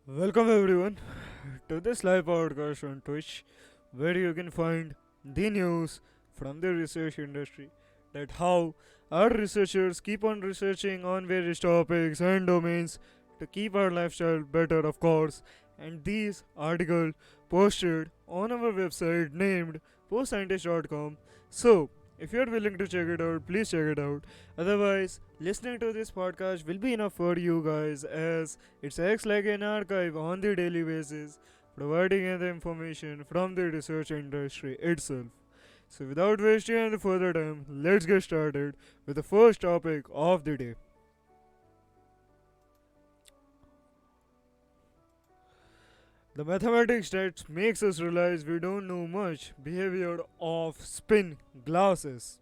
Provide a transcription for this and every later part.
Welcome everyone to this live podcast on Twitch, where you can find the news from the research industry, that how our researchers keep on researching on various topics and domains to keep our lifestyle better, of course. And these articles posted on our website named postscientist.com. So, if you're willing to check it out, please check it out. Otherwise, listening to this podcast will be enough for you guys, as it acts like an archive on the daily basis, providing you the information from the research industry itself. So, without wasting any further time, let's get started with the first topic of the day. The mathematics that makes us realize we don't know much behavior of spin glasses.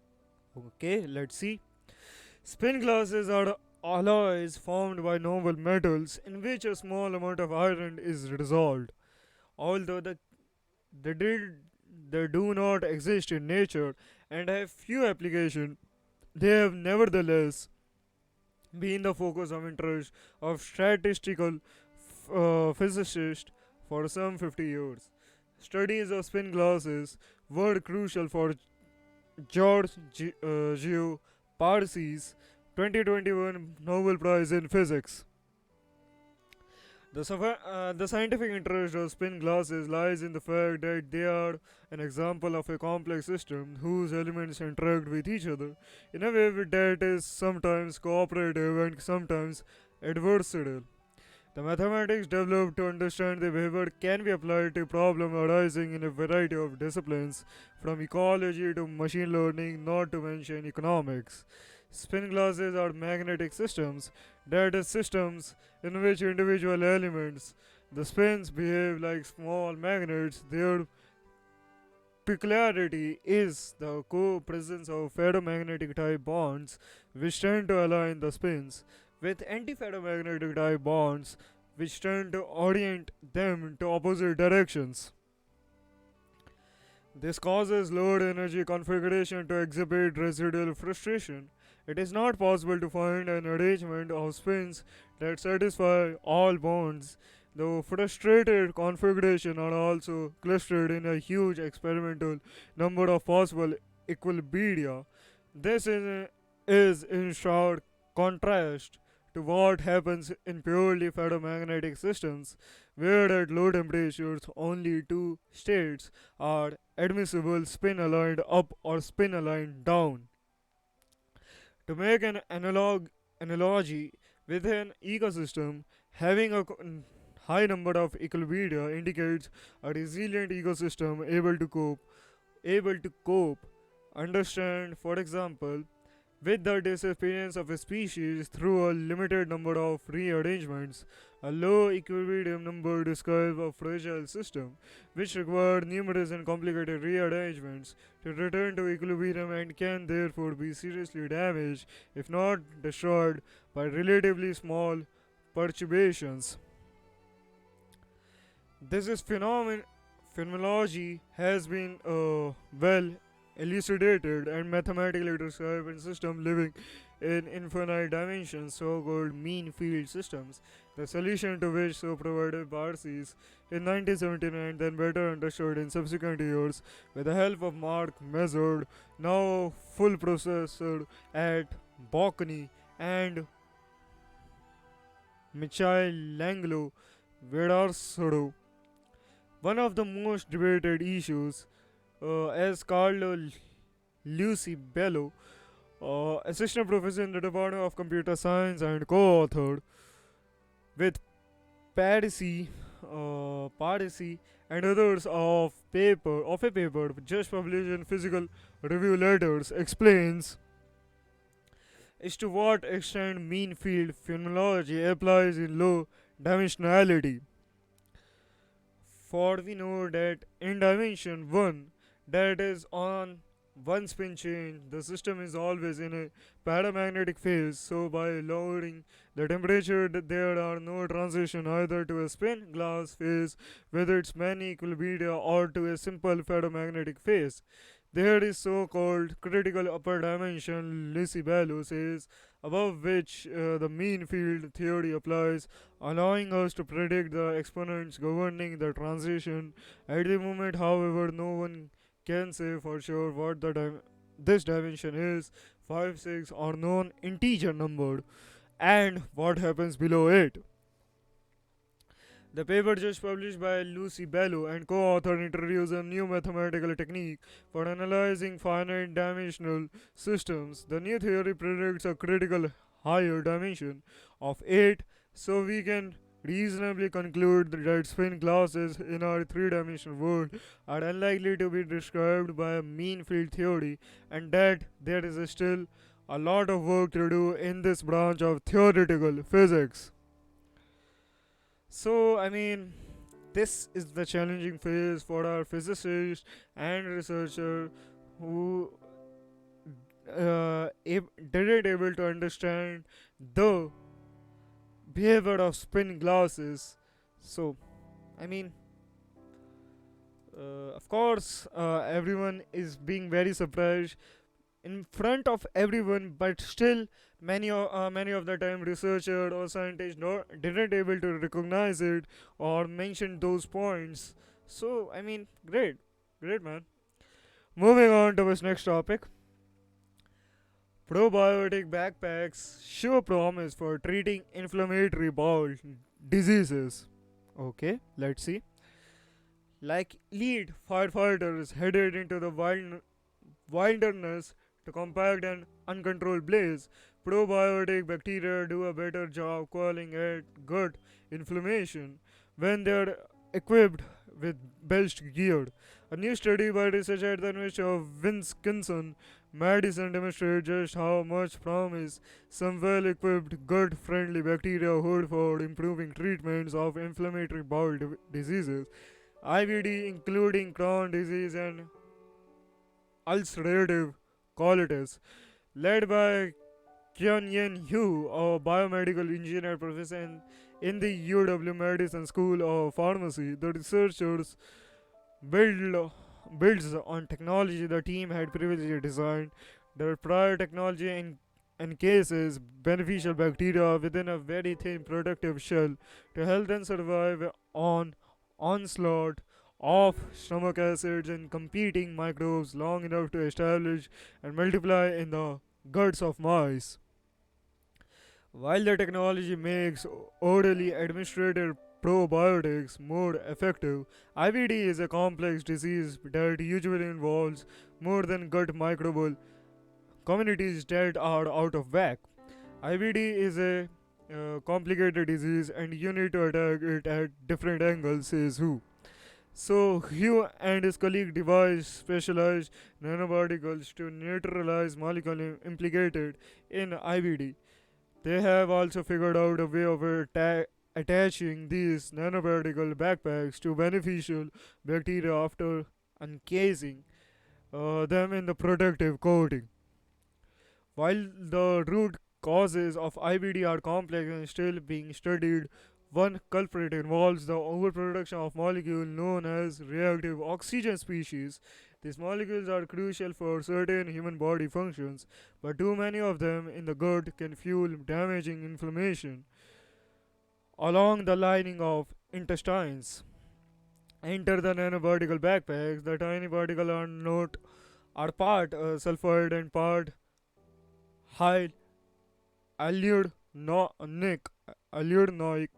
Okay, let's see. Spin glasses are alloys formed by noble metals in which a small amount of iron is dissolved. Although they, did, they do not exist in nature and have few applications, they have nevertheless been the focus of interest of statistical physicists for some 50 years. Studies of spin glasses were crucial for George Geo Parse's 2021 Nobel Prize in Physics. The scientific interest of spin glasses lies in the fact that they are an example of a complex system whose elements interact with each other in a way that is sometimes cooperative and sometimes adversarial. The mathematics developed to understand the behavior can be applied to problems arising in a variety of disciplines, from ecology to machine learning, not to mention economics. Spin glasses are magnetic systems, that is, systems in which individual elements, the spins, behave like small magnets. Their peculiarity is the co-presence of ferromagnetic type bonds, which tend to align the spins, with antiferromagnetic type bonds, which tend to orient them to opposite directions. This causes lower energy configuration to exhibit residual frustration. It is not possible to find an arrangement of spins that satisfy all bonds, though frustrated configurations are also clustered in a huge experimental number of possible equilibria. This is in sharp contrast to what happens in purely ferromagnetic systems, where at low temperatures only two states are admissible, spin aligned up or spin aligned down. To make an analogy with an ecosystem, having a high number of equilibria indicates a resilient ecosystem able to cope. Understand, for example, with the disappearance of a species through a limited number of rearrangements. A low equilibrium number describes a fragile system which requires numerous and complicated rearrangements to return to equilibrium and can therefore be seriously damaged, if not destroyed, by relatively small perturbations. This is phenomenology has been well elucidated and mathematically described in systems living in infinite dimensions, so-called mean field systems, the solution to which so provided Parsees in 1979, then better understood in subsequent years with the help of Mark Measured, now full processor at Bocconi, and Michael Langlo Vedarsodo. One of the most debated issues, as Carlo Lucy Bello, assistant professor in the Department of Computer Science and co-authored with Parisi and others of a paper just published in Physical Review Letters, explains as to what extent mean field phenomenology applies in low dimensionality. For we know that in dimension 1, that is on one spin chain, the system is always in a paramagnetic phase, so by lowering the temperature there are no transition either to a spin glass phase with its many equilibria or to a simple ferromagnetic phase. There is so-called critical upper dimension, Lucy says, above which the mean field theory applies, allowing us to predict the exponents governing the transition. At the moment, however, no one can say for sure what this dimension is, 5, 6, or non-integer numbered, and what happens below it. The paper just published by Lucy Bello and co-author introduced a new mathematical technique for analyzing finite dimensional systems. The new theory predicts a critical higher dimension of 8, so we can reasonably conclude that spin glasses in our three-dimensional world are unlikely to be described by a mean field theory, and that there is still a lot of work to do in this branch of theoretical physics. So, this is the challenging phase for our physicists and researchers who didn't able to understand the behavior of spin glasses. So, I mean, of course, everyone is being very surprised in front of everyone, but still many of the time researchers or scientists didn't able to recognize it or mention those points. So great man. Moving on to this next topic. Probiotic backpacks show promise for treating inflammatory bowel diseases. Okay, let's see. Like lead firefighters headed into the wilderness to combat an uncontrolled blaze, probiotic bacteria do a better job quelling at gut inflammation when they are equipped with belched gear. A new study by researchers at the University of Wisconsin Madison demonstrates just how much promise some well-equipped gut-friendly bacteria hold for improving treatments of inflammatory bowel diseases. IBD, including Crohn's disease and ulcerative colitis, led by Kyun Yen Hu, a biomedical engineer professor in the UW Medicine School of Pharmacy. The researchers build, builds on technology the team had previously designed. Their prior technology encases beneficial bacteria within a very thin protective shell to help them survive on onslaught of stomach acids and competing microbes long enough to establish and multiply in the guts of mice. While the technology makes orally administered probiotics more effective, IBD is a complex disease that usually involves more than gut microbial communities that are out of whack. IBD is a complicated disease and you need to attack it at different angles, says Who. So, Hugh and his colleague devised specialized nanoparticles to neutralize molecules implicated in IBD. They have also figured out a way of attaching these nanoparticle backpacks to beneficial bacteria after encasing them in the protective coating. While the root causes of IBD are complex and still being studied, one culprit involves the overproduction of molecule known as reactive oxygen species. These molecules are crucial for certain human body functions, but too many of them in the gut can fuel damaging inflammation along the lining of intestines. Enter the nanoparticle backpacks. The tiny particles are part sulfide and part high alluronic alluronic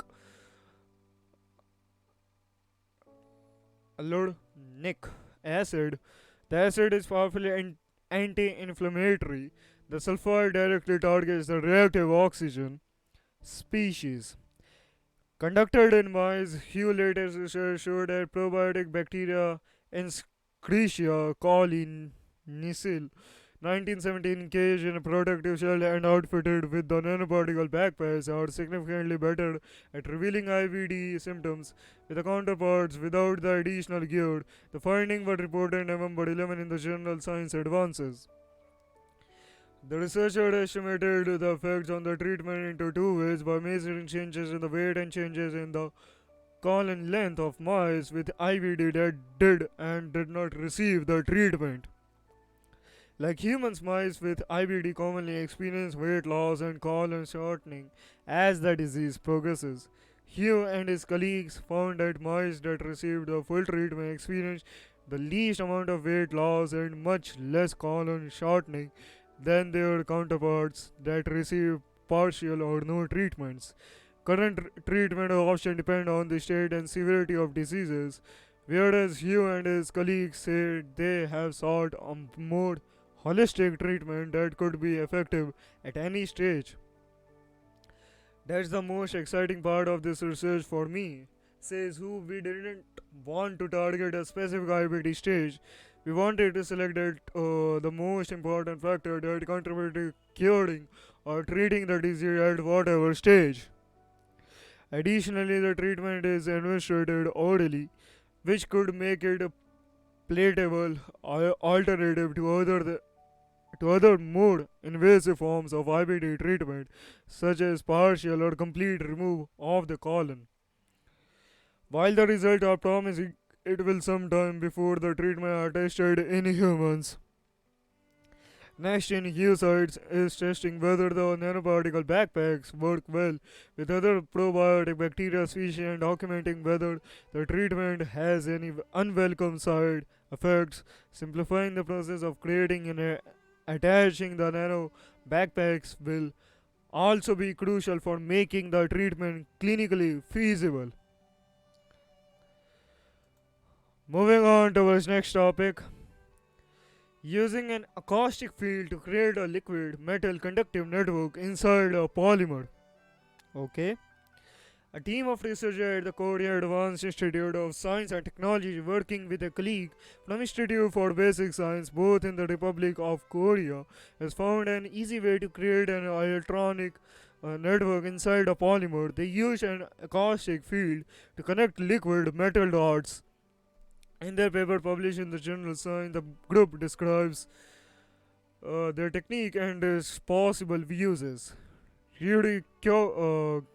acid. The acid is powerfully anti-inflammatory. The sulfide directly targets the reactive oxygen species. Conducted in mice, Hugh latest research showed that probiotic bacteria Escherichia coli Nicil 1917 engaged in a productive shell and outfitted with the nanoparticle backpacks are significantly better at revealing IBD symptoms with the counterparts without the additional gear. The finding was reported in November 11 in the journal Science Advances. The researcher estimated the effects on the treatment into two ways by measuring changes in the weight and changes in the colon length of mice with IBD that did and did not receive the treatment. Like humans, mice with IBD commonly experience weight loss and colon shortening as the disease progresses. Hugh and his colleagues found that mice that received the full treatment experienced the least amount of weight loss and much less colon shortening than their counterparts that received partial or no treatments. Current treatment options depend on the state and severity of diseases, whereas Hugh and his colleagues said they have sought a more holistic treatment that could be effective at any stage. That's the most exciting part of this research for me, says who. We didn't want to target a specific IBD stage. We wanted to select the most important factor that contributed to curing or treating the disease at whatever stage. Additionally, the treatment is administered orally, which could make it a palatable alternative to other more invasive forms of IBD treatment, such as partial or complete remove of the colon. While the results are promising, it will some time before the treatment are tested in humans. Next in Husites is testing whether the nanoparticle backpacks work well with other probiotic bacteria species and documenting whether the treatment has any unwelcome side effects, simplifying the process of creating and attaching the nano backpacks will also be crucial for making the treatment clinically feasible. Moving on to our next topic, using an acoustic field to create a liquid metal conductive network inside a polymer. Okay. A team of researchers at the Korea Advanced Institute of Science and Technology, working with a colleague from Institute for Basic Science, both in the Republic of Korea, has found an easy way to create an electronic network inside a polymer. They use an acoustic field to connect liquid metal dots. In their paper published in the journal Science, the group describes their technique and its possible uses. Ryuri Kyo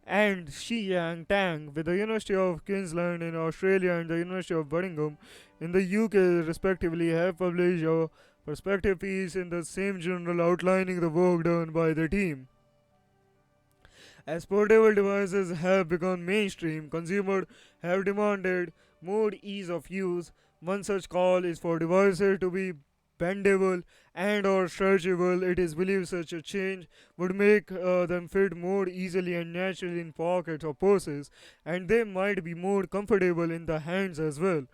and Shi Yang Tang with the University of Queensland in Australia and the University of Birmingham in the UK, respectively, have published a perspective piece in the same journal outlining the work done by the team. As portable devices have become mainstream, consumers have demanded more ease of use. One such call is for devices to be bendable and or stretchable. It is believed such a change would make them fit more easily and naturally in pockets or purses, and they might be more comfortable in the hands as well.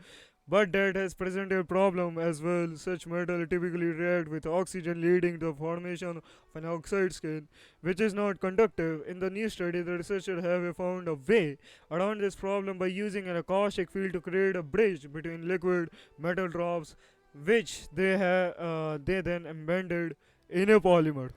But that has presented a problem as well. Such metal typically react with oxygen, leading to the formation of an oxide skin, which is not conductive. In the new study, the researchers have found a way around this problem by using an acoustic field to create a bridge between liquid metal drops, which they then embedded in a polymer.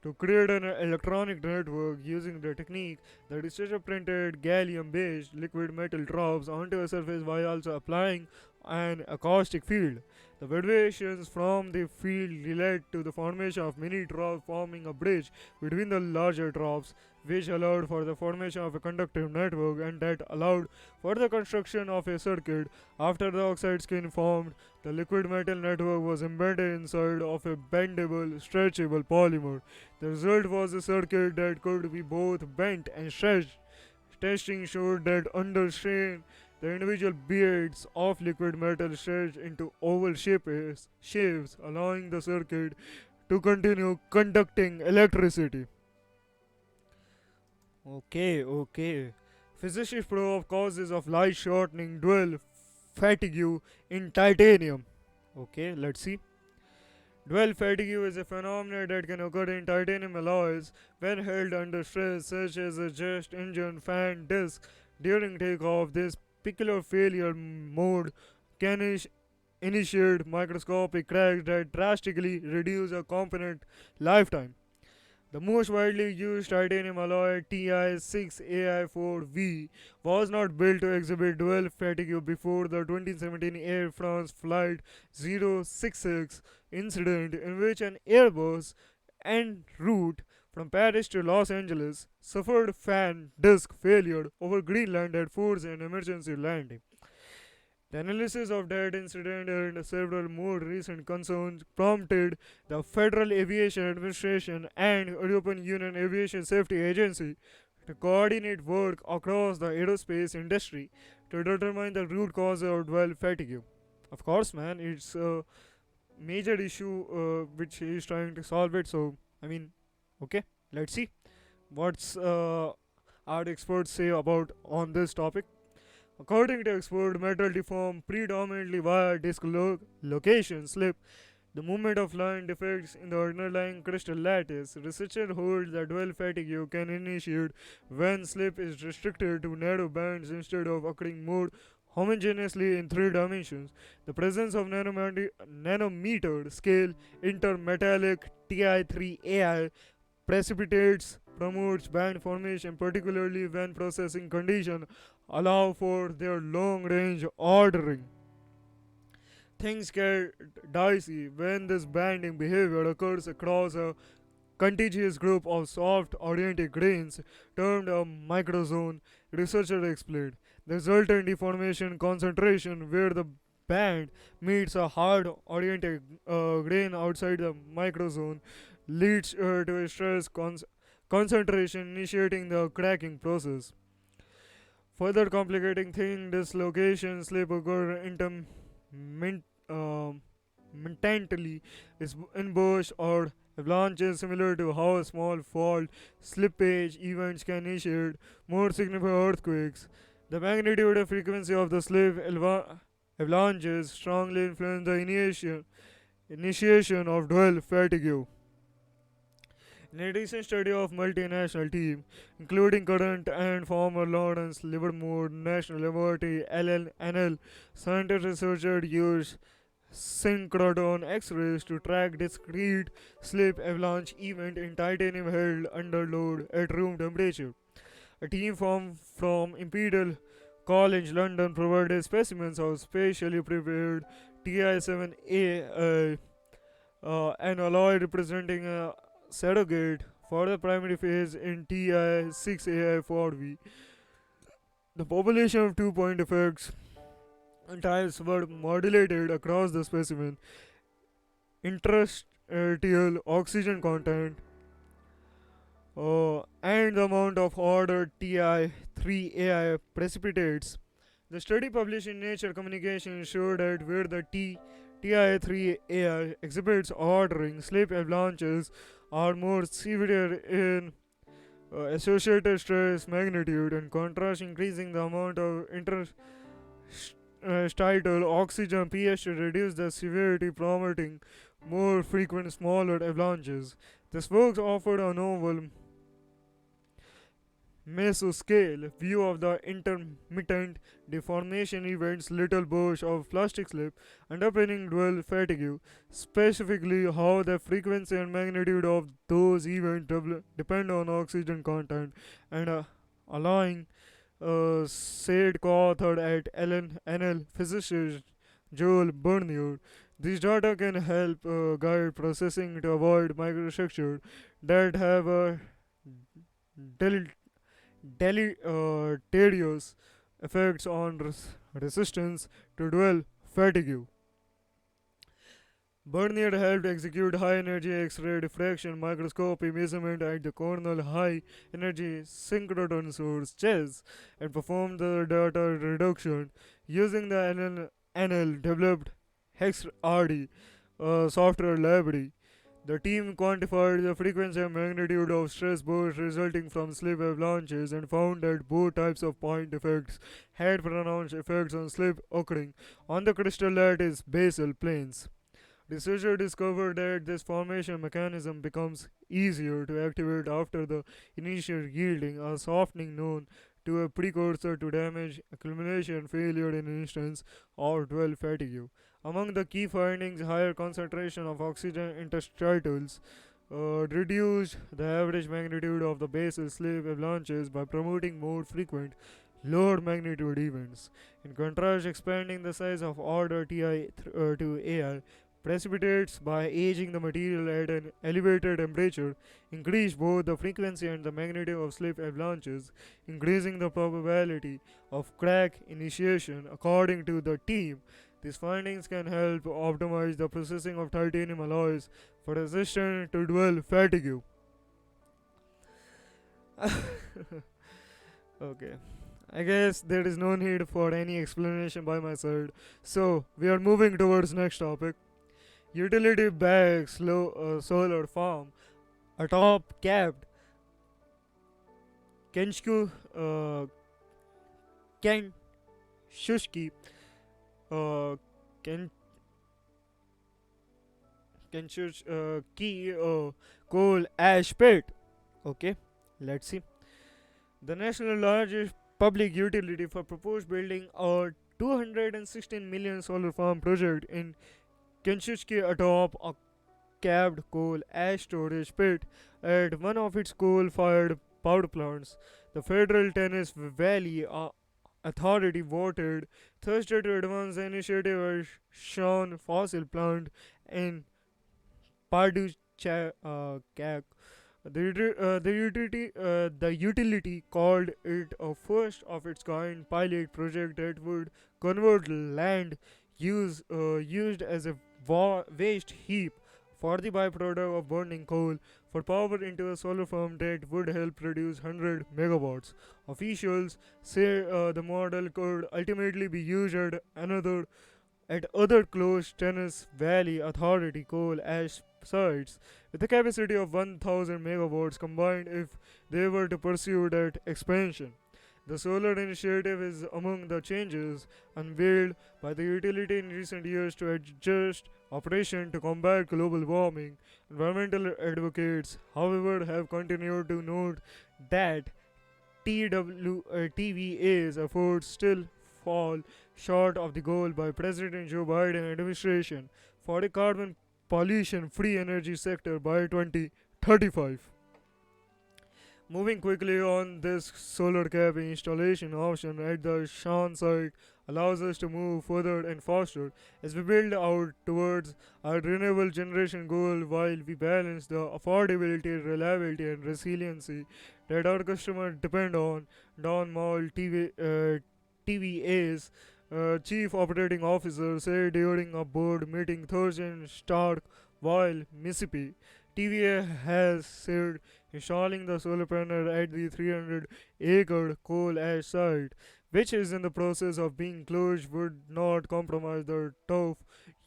To create an electronic network using the technique, the researcher printed gallium based liquid metal drops onto a surface while also applying an acoustic field. The vibrations from the field led to the formation of mini drops, forming a bridge between the larger drops, which allowed for the formation of a conductive network and that allowed for the construction of a circuit. After the oxide skin formed, the liquid metal network was embedded inside of a bendable, stretchable polymer. The result was a circuit that could be both bent and stretched. Testing showed that under strain, the individual beads of liquid metal stretched into oval shapes, allowing the circuit to continue conducting electricity. Okay. Physicists prove causes of light shortening dwell fatigue in titanium. Okay, let's see. Dwell fatigue is a phenomenon that can occur in titanium alloys when held under stress, such as a jet engine fan disk during takeoff. This peculiar failure mode can initiate microscopic cracks that drastically reduce a component lifetime. The most widely used titanium alloy TI6AI4V was not built to exhibit dual fatigue before the 2017 Air France Flight 066 incident, in which an Airbus en route from Paris to Los Angeles suffered fan disk failure over Greenland and forced an emergency landing. The analysis of that incident and several more recent concerns prompted the Federal Aviation Administration and European Union Aviation Safety Agency to coordinate work across the aerospace industry to determine the root cause of dwell fatigue. Of course, man, it's a major issue which he is trying to solve it. So, I mean, okay, let's see what's our experts say about on this topic. According to expert, metal deform predominantly via dislocation, slip, the movement of line defects in the underlying crystal lattice. Researchers hold that dwell fatigue can initiate when slip is restricted to narrow bands instead of occurring more homogeneously in three dimensions. The presence of nanometer scale intermetallic Ti3AI precipitates promotes band formation, particularly when processing conditions allow for their long range ordering. Things get dicey when this banding behavior occurs across a contiguous group of soft oriented grains termed a microzone, researchers explained. The resultant deformation concentration where the band meets a hard oriented grain outside the microzone leads to a concentration initiating the cracking process. Further complicating things, dislocation slip occur intermittently is in bursts or avalanches, similar to how a small fault slippage events can initiate more significant earthquakes. The magnitude and frequency of the avalanches strongly influence the initiation of dwell fatigue. In a recent study of multinational team, including current and former Lawrence Livermore National Laboratory (LLNL), scientists researchers used synchrotron X-rays to track discrete slip avalanche event in titanium held under load at room temperature. A team formed from Imperial College London provided specimens of specially prepared Ti7A, an alloy representing a surrogate for the primary phase in Ti6AI4V. The population of 2-point effects and types were modulated across the specimen. Interstitial oxygen content and the amount of ordered Ti3AI precipitates. The study published in Nature Communications showed that where the Ti3AI exhibits ordering, slip avalanches are more severe in associated stress magnitude and contrast, increasing the amount of interstitial oxygen pH to reduce the severity, promoting more frequent smaller avalanches. This work offered a novel mesoscale view of the intermittent deformation events, little bursts of plastic slip, underpinning dwell fatigue, specifically how the frequency and magnitude of those events depend on oxygen content, and allowing said co-authored at LNL physicist Joel Bernier. These data can help guide processing to avoid microstructures that have a del- deleterious effects on resistance to dwell fatigue. Bernier helped execute high energy X ray diffraction microscopy measurement at the cornell high energy synchrotron source CHES and performed the data reduction using the NL developed HexRD software library. The team quantified the frequency and magnitude of stress bursts resulting from slip avalanches and found that both types of point effects had pronounced effects on slip occurring on the crystal lattice basal planes. Researchers discovered that this formation mechanism becomes easier to activate after the initial yielding, a softening known to a precursor to damage accumulation failure in instance of dwell fatigue. Among the key findings, higher concentration of oxygen interstitials reduced the average magnitude of the basal slip avalanches by promoting more frequent lower magnitude events. In contrast, expanding the size of order Ti to AI precipitates by aging the material at an elevated temperature, increase both the frequency and the magnitude of slip avalanches, increasing the probability of crack initiation. According to the team, these findings can help optimize the processing of titanium alloys for resistance to dual fatigue. Okay. I guess there is no need for any explanation by my side. So we are moving towards next topic. Utility bags solar farm atop capped Kenshku Ken Shushki uh, Ken Kenshush Ki coal ash pit. Okay, let's see. The national largest public utility for proposed building a 216 million solar farm project in Kenshushki atop a capped coal ash storage pit at one of its coal fired power plants. The Federal Tennis Valley Authority voted Thursday to advance the initiative at Sean Fossil Plant in Pardue Kak. The utility called it a first of its kind pilot project that would convert land used as a waste heap for the byproduct of burning coal for power into a solar farm that would help produce 100 megawatts. Officials say the model could ultimately be used at other close Tennessee Valley Authority coal ash sites with a capacity of 1000 megawatts combined if they were to pursue that expansion. The solar initiative is among the changes unveiled by the utility in recent years to adjust operation to combat global warming. Environmental advocates, however, have continued to note that TVA's efforts still fall short of the goal by President Joe Biden administration for a carbon pollution free energy sector by 2035. Moving quickly on, this solar cap installation option at the Shan site allows us to move further and faster as we build out towards our renewable generation goal while we balance the affordability, reliability, and resiliency that our customers depend on. Don Mall TVA's chief operating officer said during a board meeting Thursday in Starkville, Mississippi. TVA has said installing the solar panel at the 300-acre coal ash site, which is in the process of being closed, would not compromise the turf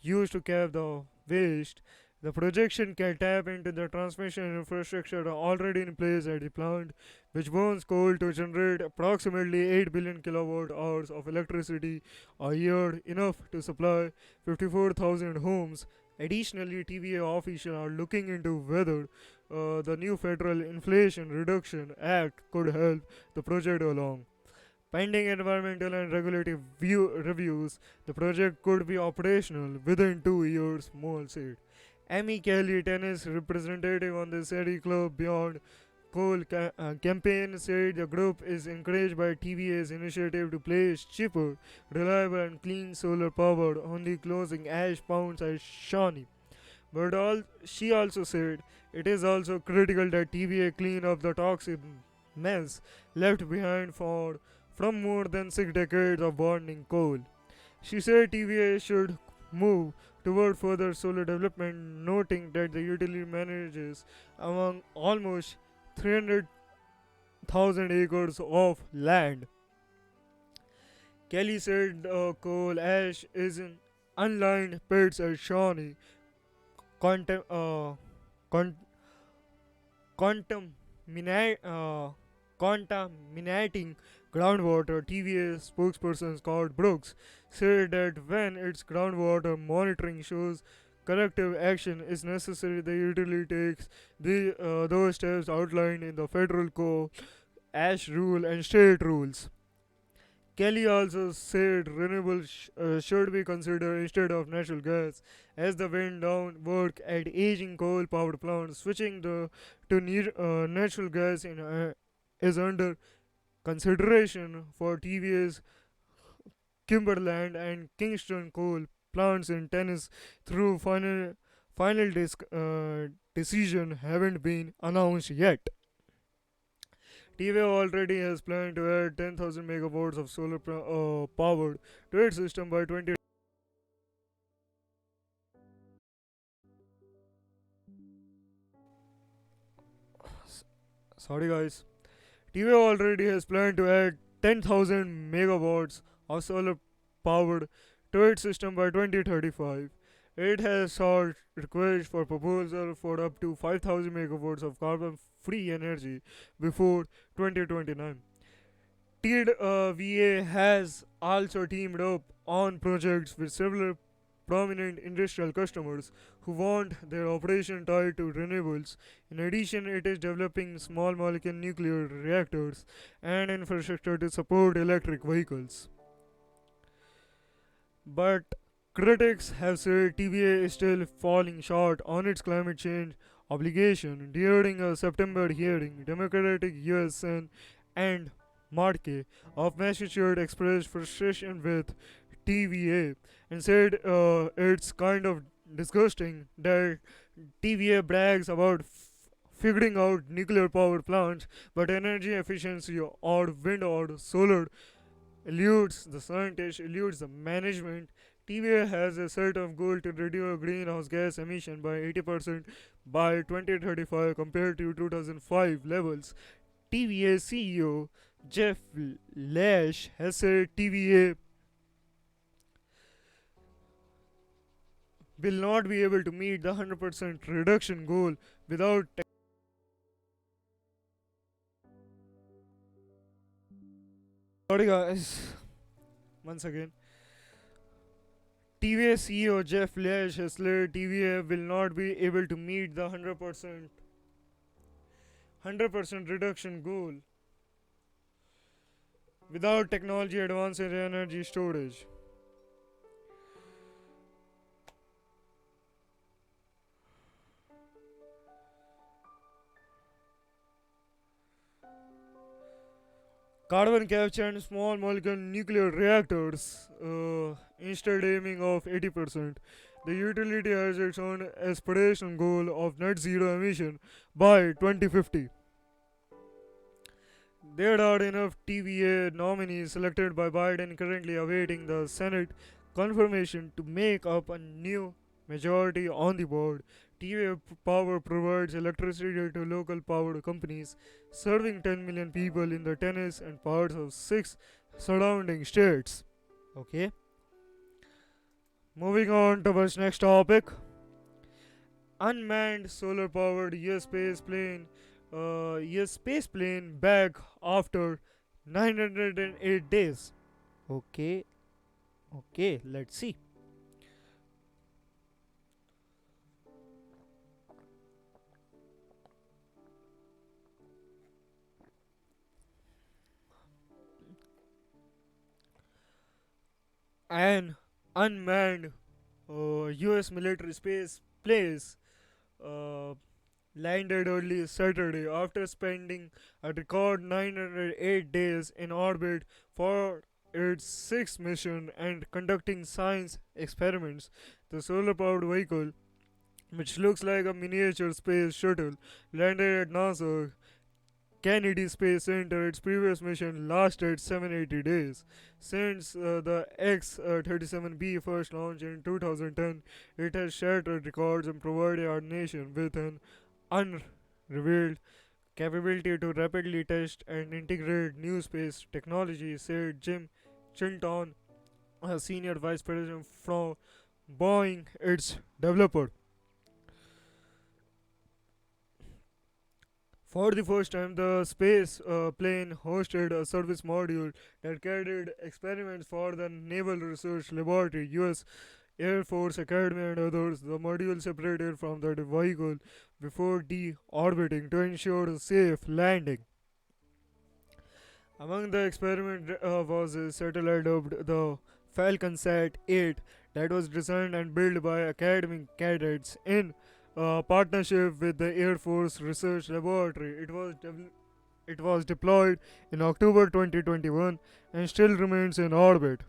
used to cap the waste. The projection can tap into the transmission infrastructure already in place at the plant, which burns coal to generate approximately 8 billion kilowatt hours of electricity a year, enough to supply 54,000 homes. Additionally, TVA officials are looking into whether the new Federal Inflation Reduction Act could help the project along. Pending environmental and regulatory reviews, the project could be operational within 2 years, Mole said. Amy Kelly, tennis representative on the City Club Beyond Coal campaign, said the group is encouraged by TVA's initiative to place cheaper, reliable, and clean solar power on the closing ash pounds at Shawnee. But she also said it is also critical that TVA clean up the toxic mess left behind from more than 6 decades of burning coal. She said TVA should move toward further solar development, noting that the utility manages among almost 300,000 acres of land. Kelly said coal ash is in unlined pits at Shawnee, contem- uh, con- contaminate, contaminating groundwater. TVA spokesperson Scott Brooks said that when its groundwater monitoring shows corrective action is necessary, the utility takes those steps outlined in the federal coal ash rule and state rules. Kelly also said renewables should be considered instead of natural gas, as the wind down work at aging coal power plants. Switching to natural gas is under consideration for TVA's Kimberland and Kingston coal plants in tennis through final decision haven't been announced yet. TVA already has planned to add 10,000 megawatts of solar powered to its system by 20. Sorry, guys. TVA already has planned to add 10,000 megawatts of solar powered to its system by 2035. It has sought requests for proposal for up to 5,000 megawatts of carbon free energy before 2029. TID-VA has also teamed up on projects with several prominent industrial customers who want their operation tied to renewables. In addition, it is developing small molecule nuclear reactors and infrastructure to support electric vehicles. But critics have said TVA is still falling short on its climate change obligation. During a September hearing, Democratic US Sen and Markey of Massachusetts expressed frustration with TVA and said it's kind of disgusting that TVA brags about figuring out nuclear power plants, but energy efficiency or wind or solar eludes the scientists, eludes the management. TVA has a set of goal to reduce greenhouse gas emission by 80% by 2035 compared to 2005 levels. TVA CEO Jeff Lash has said TVA will not be able to meet the 100% reduction goal without. Sorry, guys. Once again. TVA CEO Jeff Lash has said TVA will not be able to meet the 100% reduction goal without technology advance in energy storage. Carbon capture and small molecule nuclear reactors, instead aiming of 80%. The utility has its own aspiration goal of net zero emission by 2050. There are enough TVA nominees selected by Biden currently awaiting the Senate confirmation to make up a new majority on the board. TVA Power provides electricity to local power companies, serving 10 million people in the Tennessee and parts of 6 surrounding states. Okay, moving on to our next topic. Unmanned solar powered US space plane back after 908 days. Okay, okay, let's see. An unmanned US military space place uh, landed early Saturday after spending a record 908 days in orbit for its sixth mission and conducting science experiments. The solar powered vehicle, which looks like a miniature space shuttle, landed at NASA Kennedy Space Center. Its previous mission lasted 780 days. Since the X 37B first launch in 2010, it has shattered records and provided our nation with an unrevealed capability to rapidly test and integrate new space technology, said Jim Chinton, a senior vice president from Boeing, its developer. For the first time, the space plane hosted a service module that carried experiments for the Naval Research Laboratory, US Air Force Academy, and others. The module separated from the vehicle before deorbiting to ensure a safe landing. Among the experiment was a satellite dubbed the FalconSat 8 that was designed and built by academic cadets in partnership with the Air Force Research Laboratory. It was deployed in October 2021 and still remains in orbit.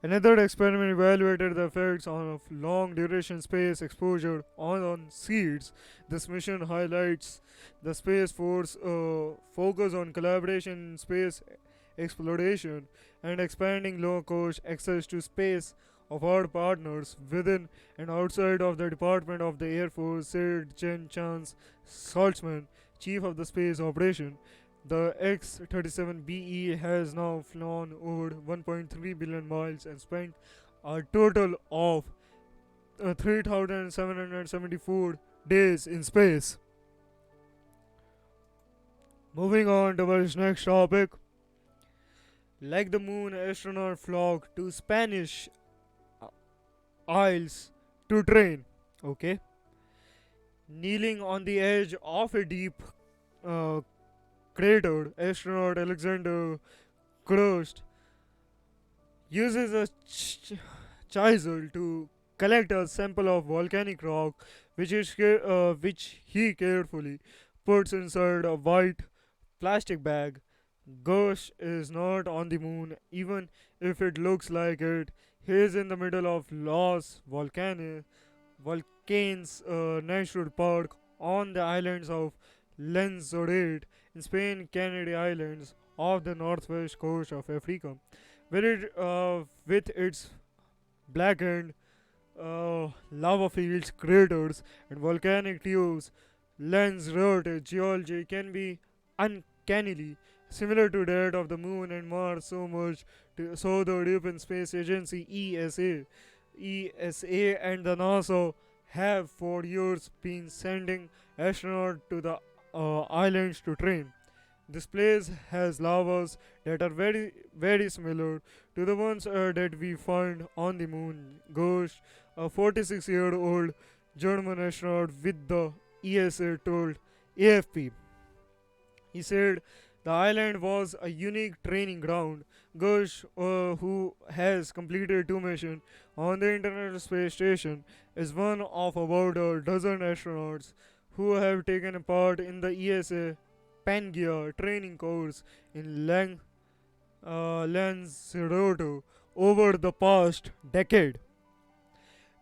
Another experiment evaluated the effects of long duration space exposure on seeds. This mission highlights the Space Force focus on collaboration in space exploration and expanding low cost access to space of our partners within and outside of the Department of the Air Force, said Jen Chance Saltzman, chief of the space operation. The X 37BE has now flown over 1.3 billion miles and spent a total of 3,774 days in space. Moving on to our next topic. Like the moon, astronauts flock to Spanish Isles to train. Okay. Kneeling on the edge of a deep uh, crater, astronaut Alexander Crust uses a chisel to collect a sample of volcanic rock, which he carefully puts inside a white plastic bag. Gush is not on the moon, even if it looks like it. He is in the middle of Volcans National Park on the islands of Lanzarote in Spain, Canary Islands off the northwest coast of Africa, with its blackened lava fields, craters, and volcanic tubes. Lanzarote geology can be uncannily similar to that of the Moon and Mars, so the European Space Agency ESA and the NASA have for years been sending astronauts to the islands to train. This place has lavas that are very similar to the ones that we find on the moon. Ghost, a 46-year-old German astronaut with the ESA, told AFP. He said the island was a unique training ground. Gush, who has completed two missions on the International Space Station, is one of about a dozen astronauts who have taken part in the ESA Pangaea training course in Lanzarote over the past decade.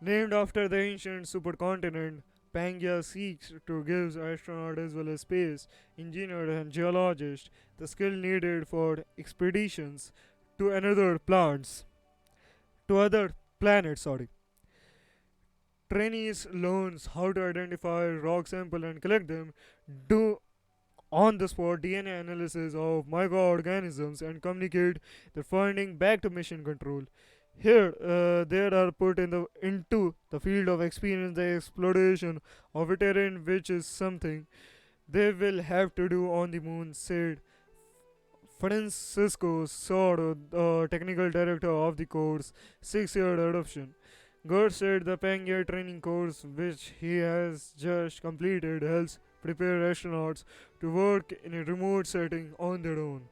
Named after the ancient supercontinent, Pangaea seeks to give astronauts as well as space engineers and geologists the skill needed for expeditions to other planets. Sorry. Trainees learns how to identify rock sample and collect them, do on the spot DNA analysis of microorganisms, and communicate the finding back to mission control. Here, they are put into the field of experience, the exploration of a terrain, which is something they will have to do on the moon, said Francisco Soro, the technical director of the course, 6 year adoption. Gert said the Pangaea training course, which he has just completed, helps prepare astronauts to work in a remote setting on their own.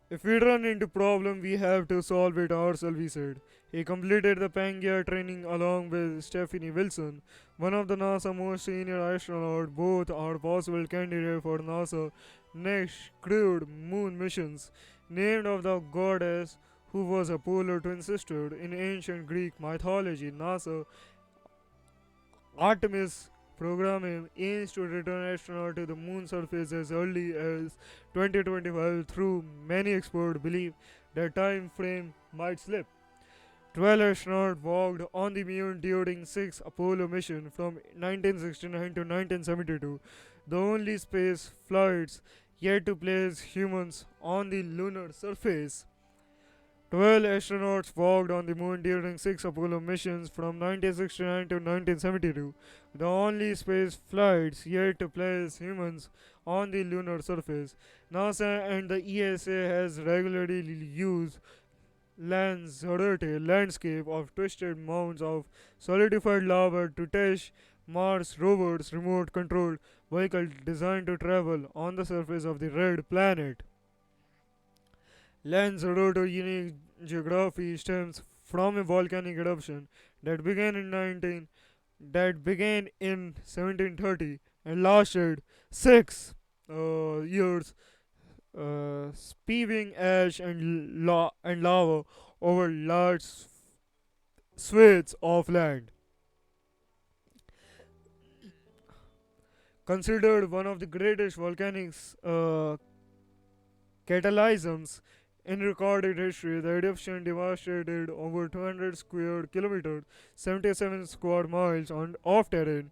If we run into problem, we have to solve it ourselves, he said. He completed the Pangaea training along with Stephanie Wilson, one of the NASA most senior astronauts. Both are possible candidates for NASA next crewed moon missions, named after the goddess who was a polar twin sister in ancient Greek mythology. NASA Artemis program aims to return astronauts to the moon surface as early as 2025, though many experts believe that time frame might slip. 12 astronauts walked on the moon during six Apollo missions from 1969 to 1972, the only space flights yet to place humans on the lunar surface. 12 astronauts walked on the moon during six Apollo missions from 1969 to 1972, the only space flights yet to place humans on the lunar surface. NASA and the ESA has regularly used Lanzarote landscape of twisted mounds of solidified lava to test Mars rover's remote controlled vehicle designed to travel on the surface of the red planet. Lanzarote's unique geography stems from a volcanic eruption that began in 1730 and lasted 6 years spewing ash and lava over large swathes of land. Considered one of the greatest volcanic catalysms in recorded history, the eruption devastated over 200 square kilometers, 77 square miles of terrain,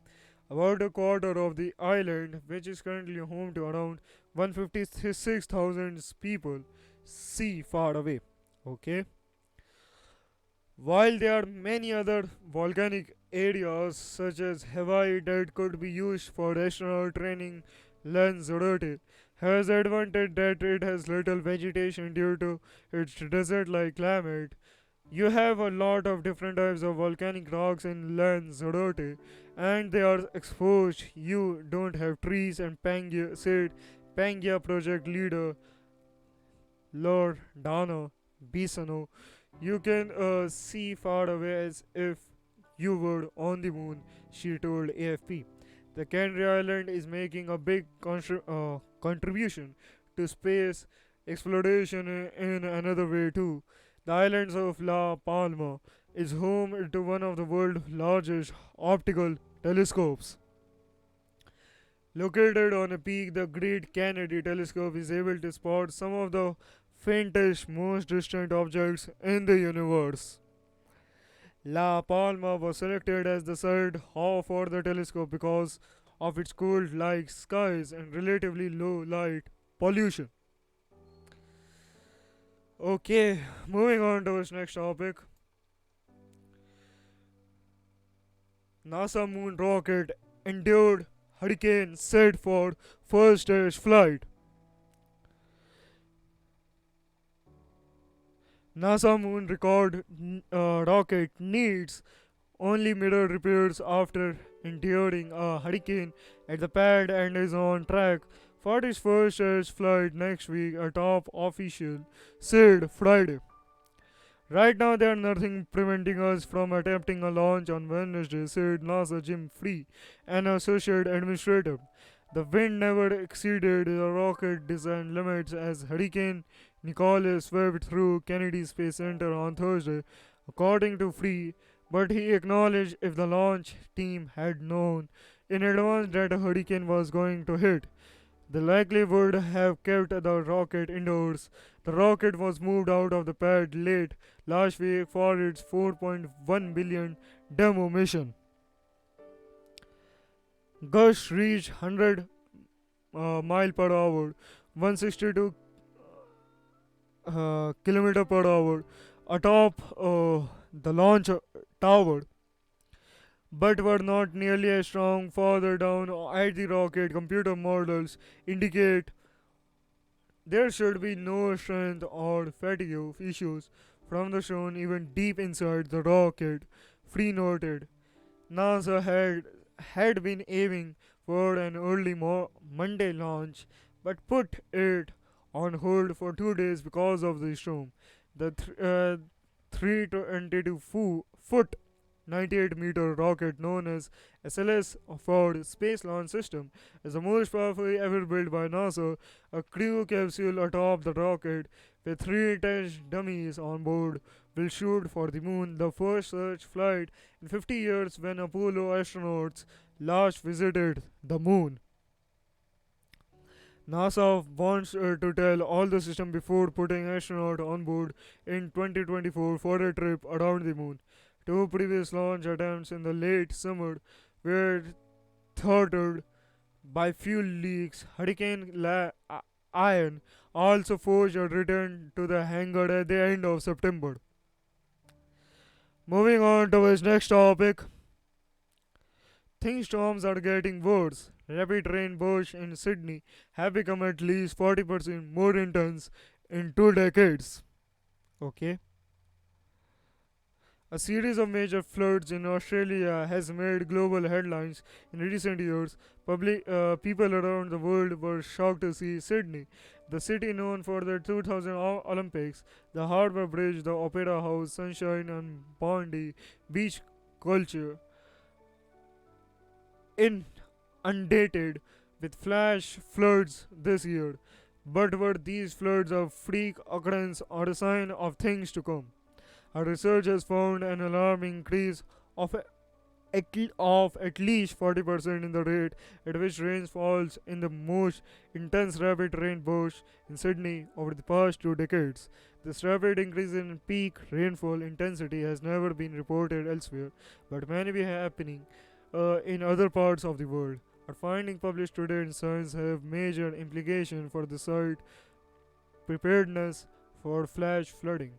about a quarter of the island, which is currently home to around 156,000 people, see far away. Okay. While there are many other volcanic areas such as Hawaii that could be used for astronaut training, Lanzarote has the advantage that it has little vegetation due to its desert-like climate. You have a lot of different types of volcanic rocks in Lanzarote, and they are exposed. You don't have trees, and Pangaea said Pangaea project leader Lord Dana Bisano. You can see far away as if you were on the moon, she told AFP. The Canary Island is making a big contribution to space exploration in another way too. The islands of La Palma is home to one of the world's largest optical telescopes. Located on a peak, the Great Kennedy Telescope is able to spot some of the faintest, most distant objects in the universe. La Palma was selected as the site for the telescope because of its cold like skies and relatively low light pollution. Okay, moving on to its next topic. NASA moon rocket endured hurricane set for first stage flight. NASA moon rocket needs only mirror repairs after enduring a hurricane at the pad and is on track for its first test flight next week, a top official said Friday. Right now, there's nothing preventing us from attempting a launch on Wednesday, said NASA Jim Free, an associate administrator. The wind never exceeded the rocket design limits as Hurricane Nicholas swept through Kennedy Space Center on Thursday, according to Free, but he acknowledged if the launch team had known in advance that a hurricane was going to hit, they likely would have kept the rocket indoors. The rocket was moved out of the pad late last week for its 4.1 billion demo mission. Gusts reached 100 mile per hour, 162 kilometer per hour atop the launch tower, but were not nearly as strong further down at the rocket. Computer models indicate there should be no strength or fatigue issues from the shown even deep inside the rocket. Free noted. NASA had been aiming for an early Monday launch, but put it on hold for 2 days because of the storm. The 322-foot 98-meter rocket known as SLS Ford Space Launch System is the most powerful ever built by NASA, a crew capsule atop the rocket with three test dummies on board will shoot for the moon, the first such flight in 50 years when Apollo astronauts last visited the moon. NASA wants to tell all the system before putting astronaut on board in 2024 for a trip around the moon. Two previous launch attempts in the late summer were thwarted by fuel leaks. Ian also forced a return to the hangar at the end of September. Moving on to his next topic. Storms are getting worse. Rapid rain bursts in Sydney have become at least 40% more intense in 2 decades. Okay. A series of major floods in Australia has made global headlines in recent years. People around the world were shocked to see Sydney, the city known for the 2000 Olympics, the Harbour Bridge, the Opera House, Sunshine and Bondi beach culture, inundated with flash floods this year. But were these floods a freak occurrence or a sign of things to come? Our research has found an alarming increase of at least 40% in the rate at which rain falls in the most intense rapid rain bursts in Sydney over the past 2 decades. This rapid increase in peak rainfall intensity has never been reported elsewhere, but may be happening in other parts of the world. Our findings published today in Science have major implications for the site preparedness for flash flooding.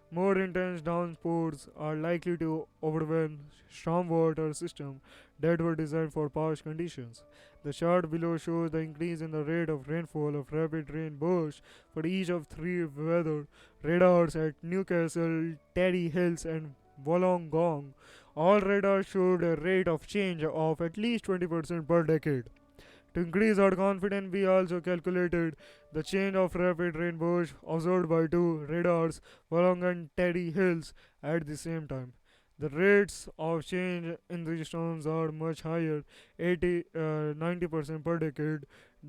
More intense downpours are likely to overwhelm stormwater systems that were designed for past conditions. The chart below shows the increase in the rate of rainfall of rapid rain bursts for each of three weather radars at Newcastle, Terry Hills, and Wollongong. All radars showed a rate of change of at least 20% per decade. To increase our confidence, we also calculated the change of rapid rain bursts observed by two radars along and Teddy Hills at the same time. The rates of change in these storms are much higher, 90% per decade,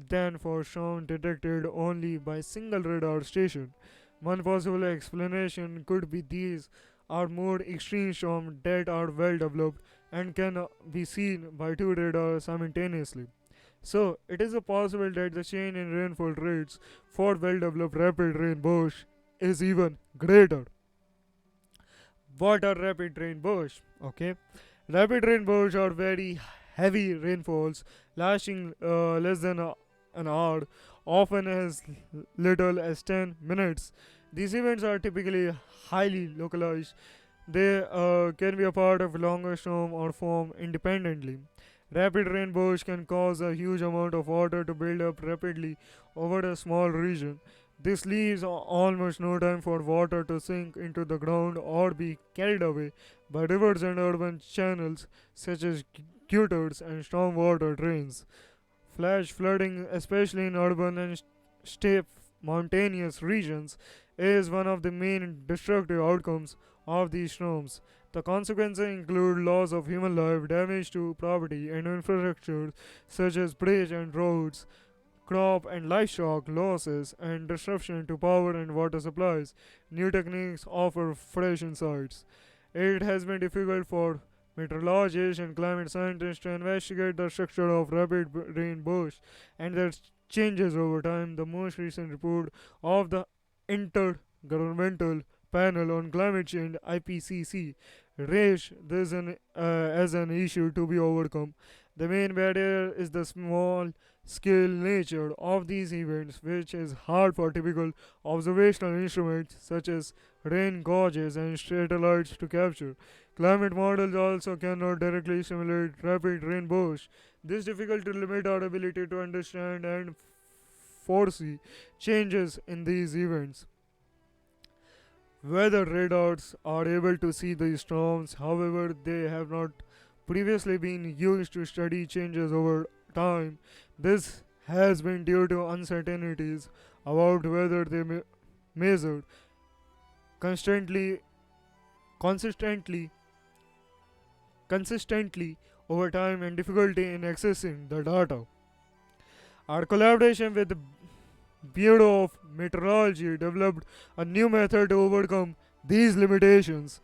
than for storms detected only by single radar station. One possible explanation could be these are more extreme storms that are well developed and can be seen by two radars simultaneously. So, it is possible that the change in rainfall rates for well developed rapid rain bursts is even greater. What are rapid rain bursts? Okay, rapid rain bursts are very heavy rainfalls lasting less than an hour, often as little as 10 minutes. These events are typically highly localized. They can be a part of a longer storm or form independently. Rapid rain bursts can cause a huge amount of water to build up rapidly over a small region. This leaves almost no time for water to sink into the ground or be carried away by rivers and urban channels such as gutters and stormwater drains. Flash flooding, especially in urban and steep mountainous regions, is one of the main destructive outcomes of these storms. The consequences include loss of human life, damage to property and infrastructure such as bridges and roads, crop and livestock losses, and disruption to power and water supplies. New techniques offer fresh insights. It has been difficult for meteorologists and climate scientists to investigate the structure of rapid rain bursts and their changes over time. The most recent report of the Intergovernmental Panel on Climate Change (IPCC) raised this as an issue to be overcome. The main barrier is the small scale nature of these events, which is hard for typical observational instruments such as rain gauges and satellites to capture. Climate models also cannot directly simulate rapid rain bursts. This difficulty limits our ability to understand and foresee changes in these events. Weather radars are able to see these storms, however, they have not previously been used to study changes over time. This has been due to uncertainties about whether they measured constantly, consistently, consistently over time and difficulty in accessing the data. Our collaboration with the Bureau of Meteorology developed a new method to overcome these limitations.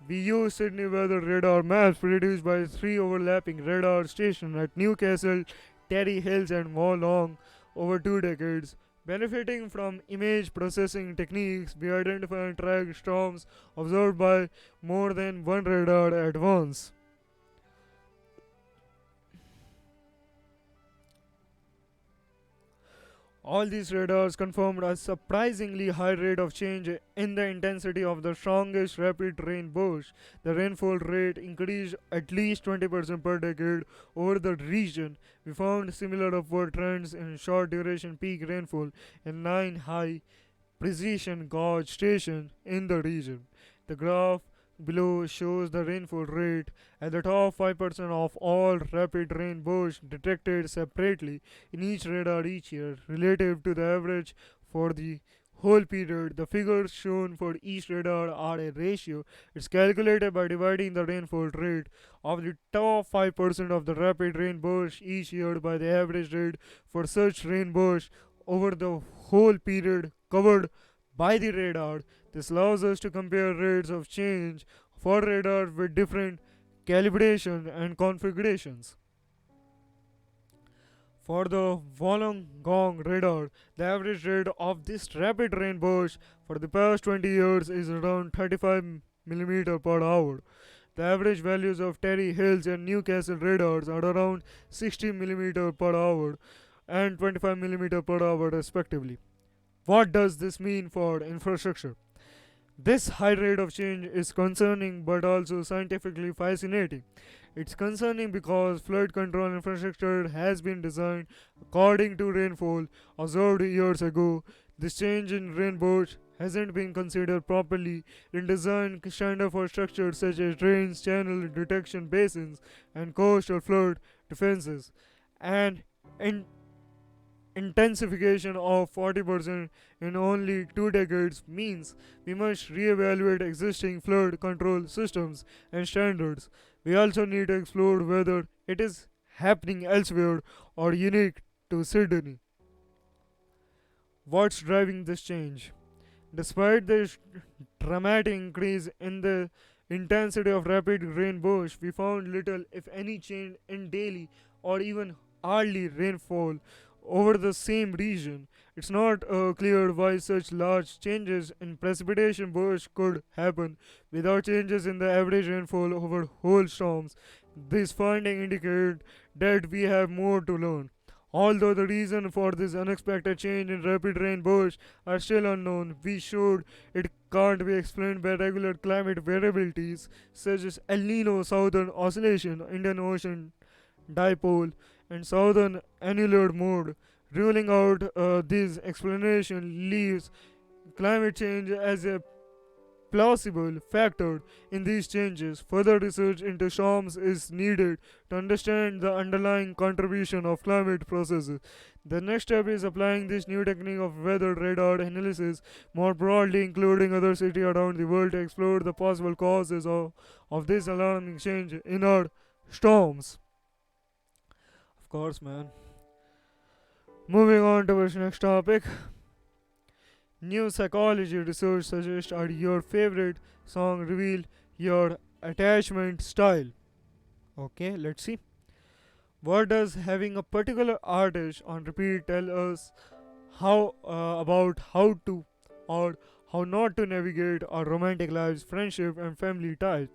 We used Sydney weather radar maps produced by three overlapping radar stations at Newcastle, Terry Hills, and Wollong over 2 decades. Benefiting from image processing techniques, we identify and track storms observed by more than one radar at once. All these radars confirmed a surprisingly high rate of change in the intensity of the strongest rapid rain burst. The rainfall rate increased at least 20% per decade over the region. We found similar upward trends in short duration peak rainfall in 9 high precision gauge stations in the region. The graph below shows the rainfall rate at the top 5% of all rapid rain bursts detected separately in each radar each year relative to the average for the whole period. The figures shown for each radar are a ratio. It's calculated by dividing the rainfall rate of the top 5% of the rapid rain bursts each year by the average rate for such rain bursts over the whole period covered by the radar. This allows us to compare rates of change for radar with different calibration and configurations. For the Wollongong radar, the average rate of this rapid rain burst for the past 20 years is around 35 mm per hour. The average values of Terry Hills and Newcastle radars are around 60 mm per hour and 25 mm per hour respectively. What does this mean for infrastructure? This high rate of change is concerning but also scientifically fascinating. It's concerning because flood control infrastructure has been designed according to rainfall observed years ago. This change in rain burst hasn't been considered properly in design standard for structures such as drains, channel detection basins, and coastal flood defenses. And in intensification of 40% in only 2 decades means we must reevaluate existing flood control systems and standards. We also need to explore whether it is happening elsewhere or unique to Sydney. What's driving this change? Despite this dramatic increase in the intensity of rapid rain bursts, we found little, if any, change in daily or even hourly rainfall over the same region. It's not clear why such large changes in precipitation bursts could happen without changes in the average rainfall over whole storms. This finding indicate that we have more to learn. Although the reason for this unexpected change in rapid rain bursts are still unknown, we showed it can't be explained by regular climate variabilities such as El Nino Southern Oscillation, Indian Ocean Dipole, and Southern Annular Mode. Ruling out this explanation leaves climate change as a plausible factor in these changes. Further research into storms is needed to understand the underlying contribution of climate processes. The next step is applying this new technique of weather radar analysis more broadly, including other cities around the world, to explore the possible causes of this alarming change in our storms. Of course, man. Moving on to our next topic. New psychology research suggests are your favorite song reveal your attachment style. Okay, let's see. What does having a particular artist on repeat tell us how about how to or how not to navigate our romantic lives, friendship, and family ties?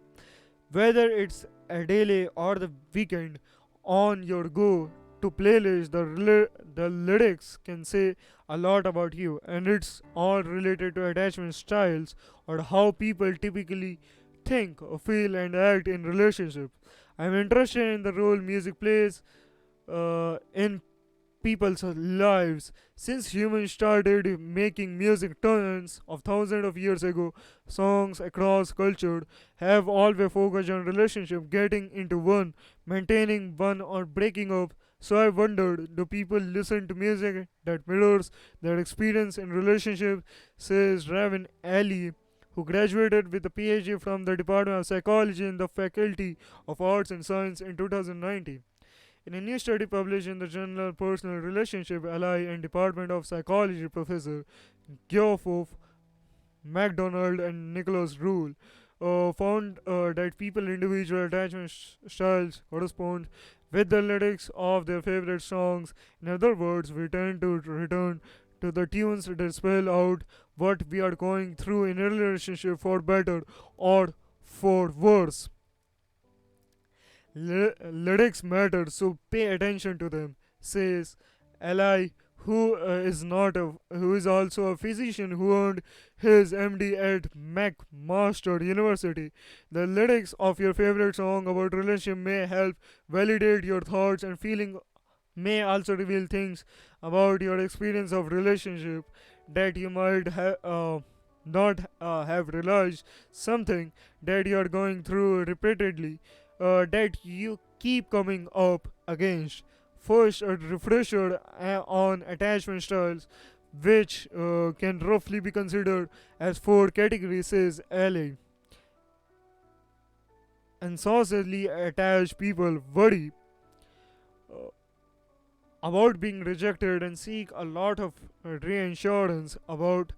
Whether it's a daily or the weekend, on your go to playlist, the lyrics can say a lot about you, and it's all related to attachment styles or how people typically think, feel, and act in relationships. I'm interested in the role music plays in people's lives. Since humans started making music tons of thousands of years ago, songs across culture have always focused on relationship, getting into one, maintaining one, or breaking up. So I wondered, do people listen to music that mirrors their experience in relationship? Says Raven Ali, who graduated with a PhD from the Department of Psychology in the Faculty of Arts and Science in 2019. In a new study published in the journal Personal Relationship, Ally and Department of Psychology professor Geoff MacDonald and Nicholas Rule found that people individual attachment styles correspond with the lyrics of their favorite songs. In other words, we tend to return to the tunes that spell out what we are going through in a relationship, for better or for worse. Lyrics matter, so pay attention to them, says Ally, who is also a physician who earned his MD at McMaster University. The lyrics of your favorite song about relationship may help validate your thoughts and feeling, may also reveal things about your experience of relationship that you might not have realized, something that you are going through repeatedly, that you keep coming up against. First, a refresher on attachment styles, which can roughly be considered as four categories, says LA. And socially attached people worry, uh, about being rejected and seek a lot of reassurance about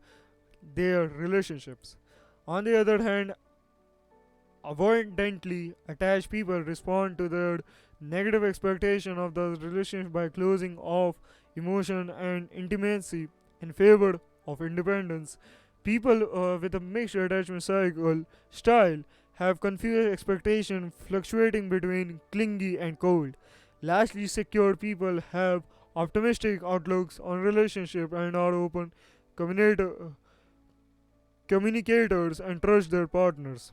their relationships. On the other hand, avoidantly attached people respond to their negative expectation of the relationship by closing off emotion and intimacy in favor of independence. People with a mixed attachment cycle style have confused expectation fluctuating between clingy and cold. Lastly, secure people have optimistic outlooks on relationship and are open communicator- communicators and trust their partners.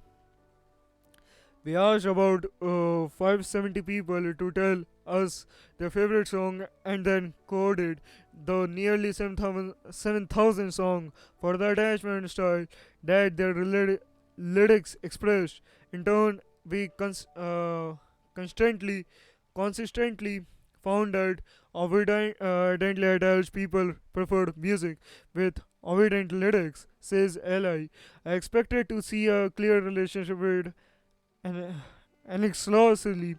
We asked about 570 people to tell us their favorite song and then coded the nearly 7,000 song for the attachment style that their lyrics expressed. In turn, we consistently found that avoidantly attached people preferred music with avoidant lyrics, says Li. I expected to see a clear relationship with and anxiously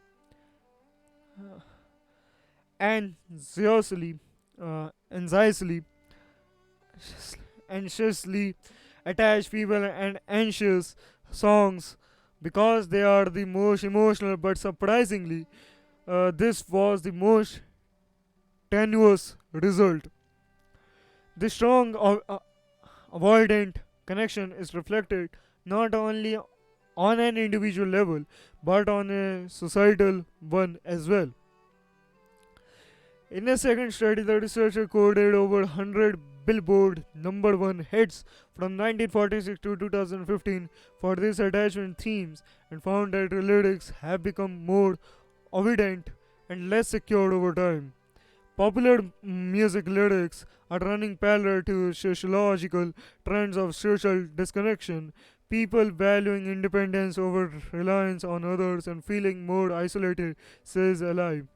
anxiously anxiously anxiously attached people and anxious songs because they are the most emotional, but surprisingly this was the most tenuous result. The strong avoidant connection is reflected not only on an individual level but on a societal one as well. In a second study, the researcher coded over 100 Billboard number one hits from 1946 to 2015 for these attachment themes and found that the lyrics have become more avoidant and less secure over time. Popular music lyrics are running parallel to sociological trends of social disconnection, people valuing independence over reliance on others and feeling more isolated, says Alive.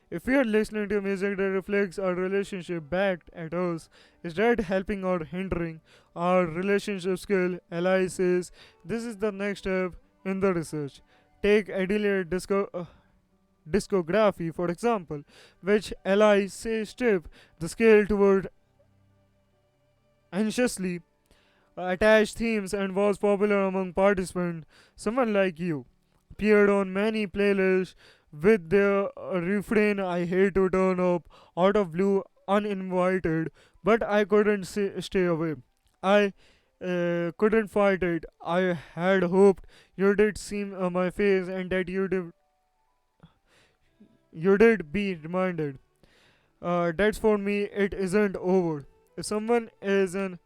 If we are listening to music that reflects our relationship back at us, is that helping or hindering our relationship skill? Li says this is the next step in the research. Take Adelaide discography, for example, which Li says tip the scale toward anxiously attached themes and was popular among participants. Someone like you appeared on many playlists with their refrain I hate to turn up out of blue uninvited, but I couldn't stay away. I couldn't fight it. I had hoped you did see my face and that you did be reminded. That's for me, it isn't over. If someone is an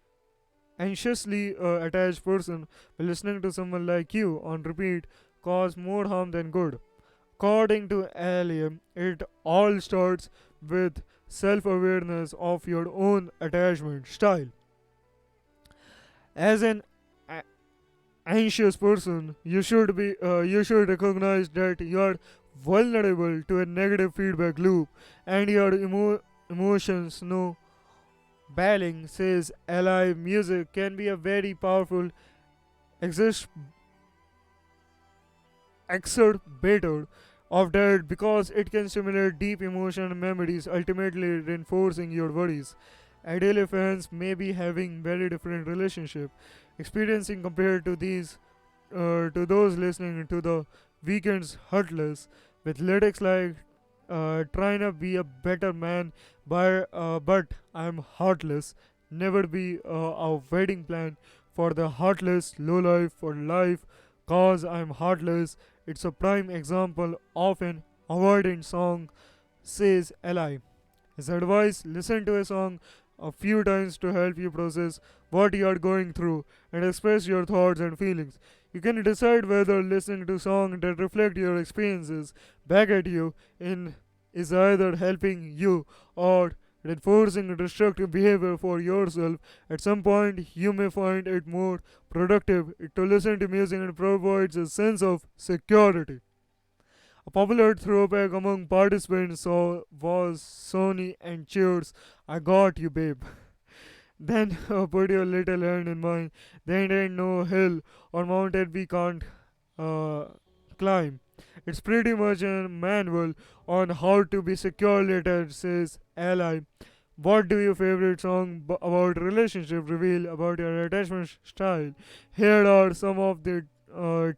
anxiously attached person, listening to someone like you on repeat cause more harm than good. According to Alien, it all starts with self awareness of your own attachment style. As an anxious person, you should recognize that you are vulnerable to a negative feedback loop, and your emotions know Balling says alive music can be a very powerful exist exacerbator of that because it can stimulate deep emotional memories, ultimately reinforcing your worries. Ideally, fans may be having very different relationship, experiencing compared to these to those listening to the weekend's Heartless with lyrics like trying to be a better man, but I'm heartless. Never be a wedding plan for the heartless low life for life, cause I'm heartless. It's a prime example of an avoidant song, says Li. His advice: listen to a song a few times to help you process what you are going through and express your thoughts and feelings. You can decide whether listening to songs that reflect your experiences back at you in is either helping you or reinforcing destructive behavior for yourself. At some point, you may find it more productive to listen to music and provides a sense of security. A popular throwback among participants was Sony and Cheers. I got you, babe. Then put your little hand in mine. There ain't no hill or mountain we can't uh, climb. It's pretty much a manual on how to be secure later, says Ally. What do your favorite song about relationship reveal about your attachment style? Here are some of the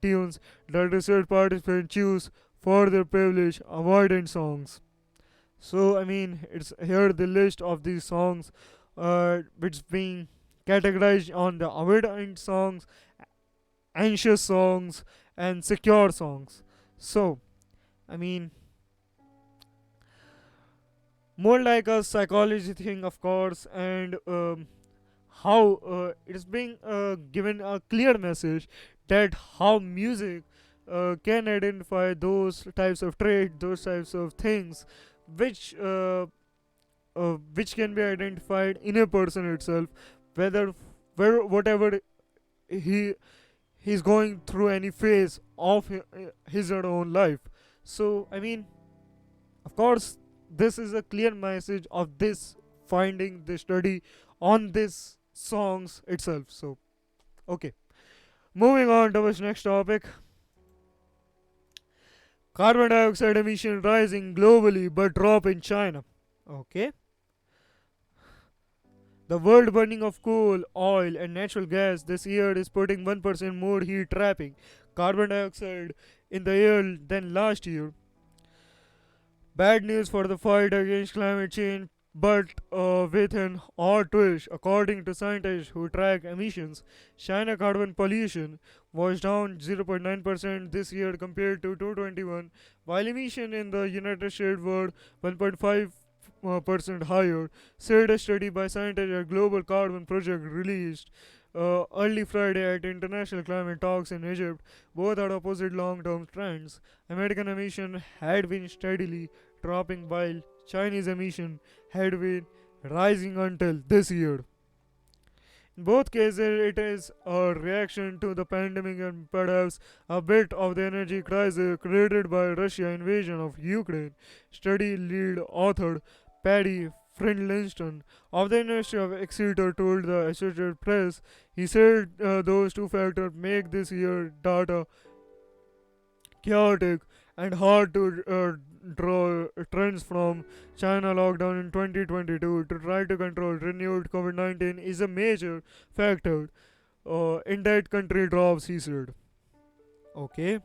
tunes that research participants choose for their privilege avoidant songs. So I mean, it's here the list of these songs, which being categorized on the avoidant songs, anxious songs, and secure songs. So I mean, more like a psychology thing, of course, and how it's being given a clear message that how music can identify those types of traits, those types of things, which which can be identified in a person itself, whether where whatever he he's going through any phase of his or own life. So I mean, of course, this is a clear message of this finding the study on this songs itself. So okay, moving on to our next topic. Carbon dioxide emission rising globally but drop in China. Okay. The world burning of coal, oil, and natural gas this year is putting 1% more heat trapping carbon dioxide in the air than last year. Bad news for the fight against climate change, but with an odd twist. According to scientists who track emissions, China carbon pollution was down 0.9% this year compared to 2021, while emission in the United States were 1.5% higher, said a study by scientists at Global Carbon Project released early Friday at international climate talks in Egypt. Both are opposite long-term trends. American emission had been steadily dropping while Chinese emission had been rising until this year. In both cases, it is a reaction to the pandemic and perhaps a bit of the energy crisis created by Russia invasion of Ukraine. Study lead author Paddy Finlayson of the University of Exeter told the Associated Press. He said those two factors make this year data chaotic and hard to draw trends from. China lockdown in 2022 to try to control renewed COVID 19 is a major factor in that country drops, he said. Okay.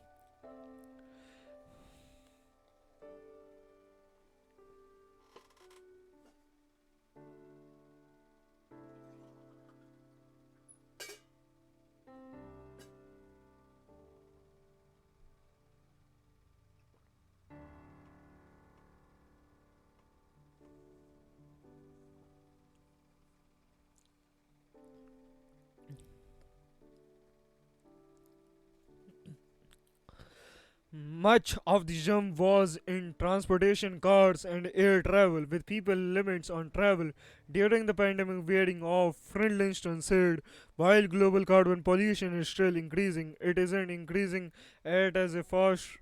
Much of the jump was in transportation, cars, and air travel, with people limits on travel during the pandemic wearing off. Finlayson said, while global carbon pollution is still increasing, it isn't increasing at as a fast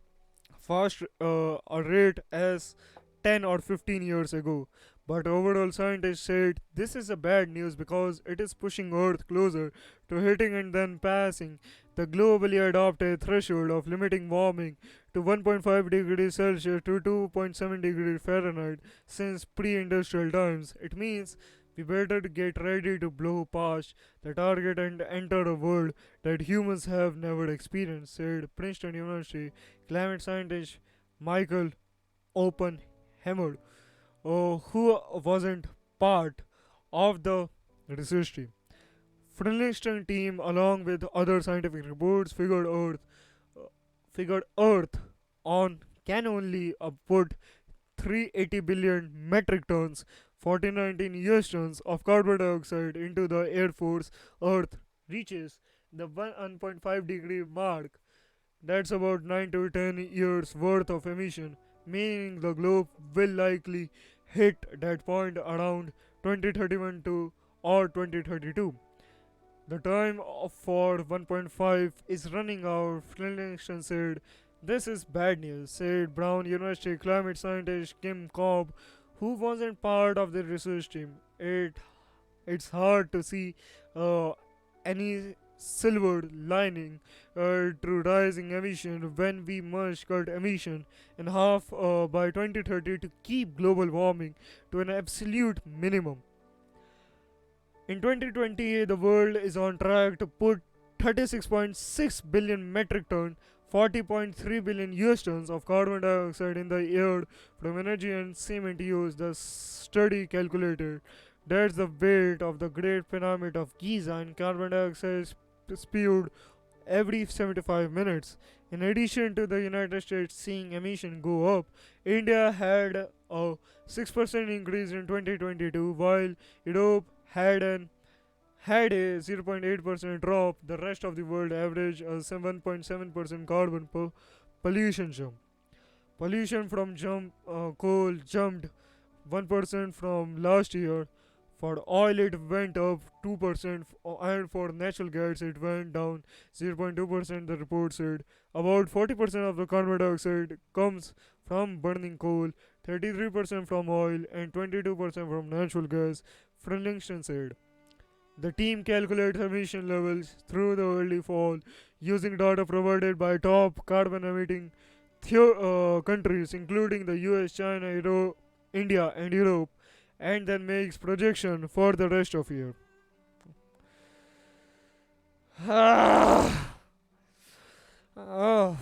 a rate as 10 or 15 years ago. But overall, scientists said this is a bad news because it is pushing Earth closer to hitting and then passing the globally adopted threshold of limiting warming to 1.5 degrees Celsius to 2.7 degrees Fahrenheit since pre industrial times. It means we better get ready to blow past the target and enter a world that humans have never experienced, said Princeton University climate scientist Michael Oppenheimer, who wasn't part of the research team. Finlayson team, along with other scientific reports, figured Earth on can only put 380 billion metric tons, 1419 US tons of carbon dioxide into the Air Force. Earth reaches the 1.5 degree mark. That's about 9 to 10 years worth of emission, meaning the globe will likely hit that point around 2031 to or 2032. The time for 1.5 is running out, Finlayson said. This is bad news, said Brown University climate scientist Kim Cobb, who wasn't part of the research team. It's hard to see uh, any silver lining to rising emission when we must cut emission in half by 2030 to keep global warming to an absolute minimum. In 2020, the world is on track to put 36.6 billion metric ton, 40.3 billion US tons of carbon dioxide in the air from energy and cement use. The study calculated that's the weight of the Great Pyramid of Giza in carbon dioxide spewed every 75 minutes. In addition to the United States seeing emission go up, India had a 6% increase in 2022, while Europe had a 0.8% drop. The rest of the world averaged a 7.7% carbon pollution jump. Pollution from coal jumped 1% from last year. For oil, it went up 2%, and for natural gas, it went down 0.2%. The report said about 40% of the carbon dioxide comes from burning coal, 33% from oil, and 22% from natural gas, Frinlingston said. The team calculates emission levels through the early fall using data provided by top carbon emitting countries, including the US, China, India, and Europe, and then makes projection for the rest of year. Oh,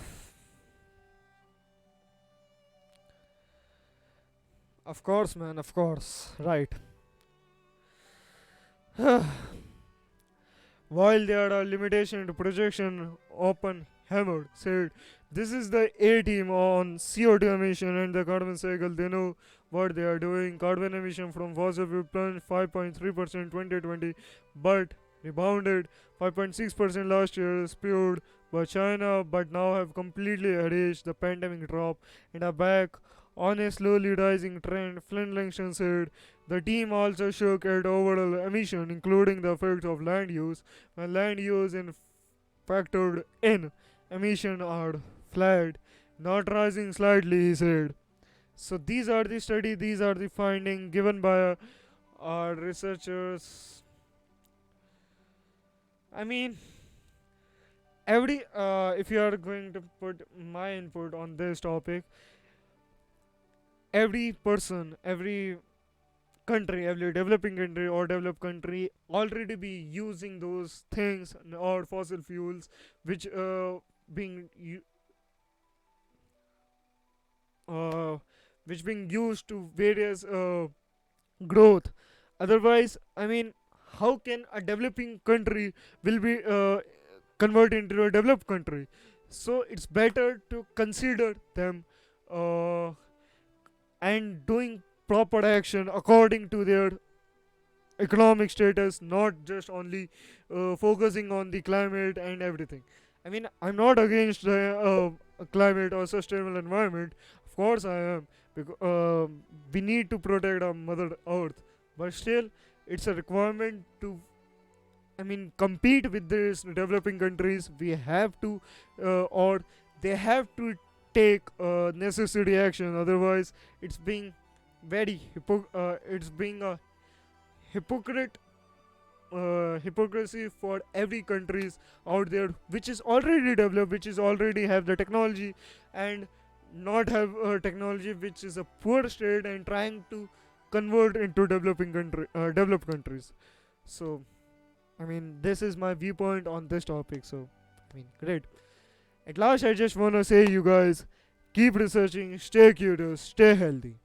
of course, man, of course, right. While there are limitations to projection, Oppenheimer said, "This is the A team on CO2 emission and the carbon cycle. They know what they are doing. Carbon emission from fossil fuel plunged 5.3% 2020, but rebounded 5.6% last year, spewed by China, but now have completely erased the pandemic drop and are back on a slowly rising trend." Flynn Langston said the team also shook at overall emission, including the effects of land use. When land use is factored in, emission are flat, not rising slightly, he said. So these are the study, these are the findings given by our researchers. I mean, if you are going to put my input on this topic, every person, every country, every developing country or developed country already be using those things or fossil fuels which being uh, which being used to various growth. Otherwise, I mean, how can a developing country will be converted into a developed country? So it's better to consider them uh, and doing proper action according to their economic status, not just only focusing on the climate and everything. I mean, I'm not against the climate or sustainable environment. Of course, I am, because we need to protect our Mother Earth, but still, it's a requirement to, I mean, compete with these developing countries. We have to, or they have to take necessary action. Otherwise, it's being it's being a hypocrite hypocrisy for every countries out there which is already developed, which is already have the technology, and not have technology which is a poor state and trying to convert into developed countries. So I mean, this is my viewpoint on this topic. So I mean, great. At last, I just wanna say, you guys, keep researching, stay curious, stay healthy.